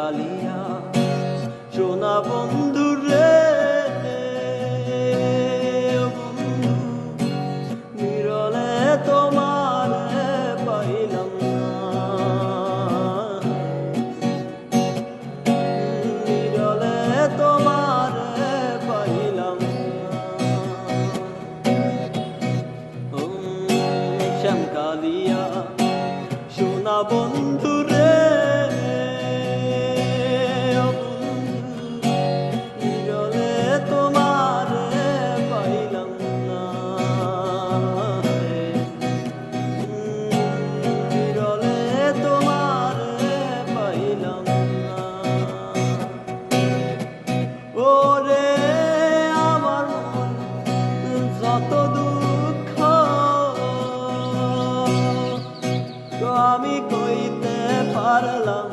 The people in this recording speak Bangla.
কালিয়া সোনা বন্ধু রে বন্ধু বিরলে তোমার পাইলাম না বিরলে তোমার পাইলাম না শ্যাম কালিয়া সোনা বন্ধু রে ওরে আমার মন যত দুঃখ তো আমি কইতে পারলাম